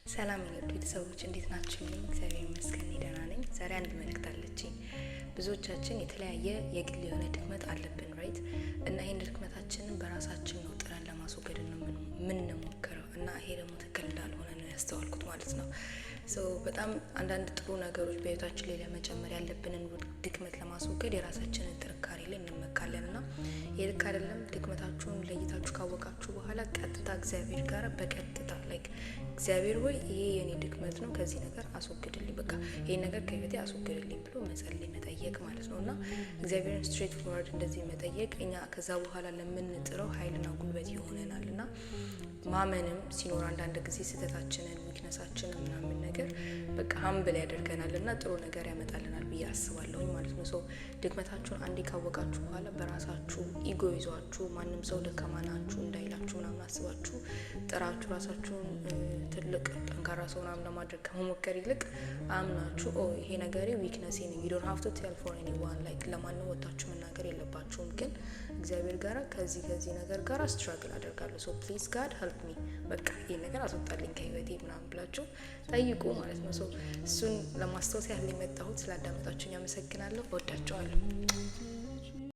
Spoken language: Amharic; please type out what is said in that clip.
ሰላም የነዱ ቤተሰቦች እንዴት ናችሁ? እግዚአብሔር ይመስገን ደህና ነኝ። ዛሬ አንድ መልእክት አለችኝ። ብዙዎቻችን የተለያየ የግል የሆነ ድክመት አለብን ራይት እና ይሄን ድክመታችንን በራሳችን ነው ጥረን ለማስወገድ ነው የምንሞክረው እና ይሄ ደግሞ ትክክል እንዳልሆነ ነው ያስተዋልኩት ማለት ነው። በጣም አንዳንድ ጥሩ ነገሮች በህይወታችን ላይ ለመጨመር ያለብንን ድክመት ለማስወገድ የራሳችንን ጥንካሬ ላይ እንመካለን እና ይሄ ልክ አይደለም። ድክመታችሁን ለይታችሁ ካወቃችሁ በኋላ ቀጥታ እግዚአብሔር ጋር በቀጥታ እግዚአብሔር ወይ ይሄ የኔ ድክመት ነው፣ ከዚህ ነገር አስወግድልኝ፣ በቃ ይሄን ነገር ከህይወቴ አስወግድልኝ ብሎ መጸለይ መጠየቅ ማለት ነው እና እግዚአብሔርን ስትሬት ፎርዋርድ እንደዚህ መጠየቅ እኛ ከዛ በኋላ ለምንጥረው ኃይልና ጉልበት ይሆነናል እና ማመንም ሲኖር አንዳንድ ጊዜ ስህተታችንን ዊክነሳችንን ምናምን ነገር በቃ ሀምብል ያደርገናል እና ጥሩ ነገር ያመጣልናል ብዬ አስባለሁ ማለት ነው። ድክመታችሁን አንዴ ካወቃችሁ በኋላ በራሳችሁ ኢጎ ይዟችሁ ማንም ሰው ደካማ ናችሁ እንዳይላችሁ ምናምን አስባችሁ ጥራችሁ ራሳችሁን ትልቅ ጠንካራ ሰው ምናምን ለማድረግ ከመሞከር ይልቅ አምናችሁ ይሄ ነገሬ ዊክነሴ ነው you don't have to tell for anyone ለማንም ወጣችሁ መናገር የለባችሁም፣ ግን እግዚአብሔር ጋር ከዚህ ነገር ጋር ስትራግል አደርጋለሁ ፕሊዝ ጋድ ሄልፕ ሚ በቃ ይሄ ነገር አስወጣልኝ ከህይወቴ ምናምን ብላችሁ ጠይቁ ማለት ነው። እሱን ለማስታወስ ያህል የመጣሁት። ስላዳመጣችሁኝ አመሰግናለሁ። እወዳችኋለሁ።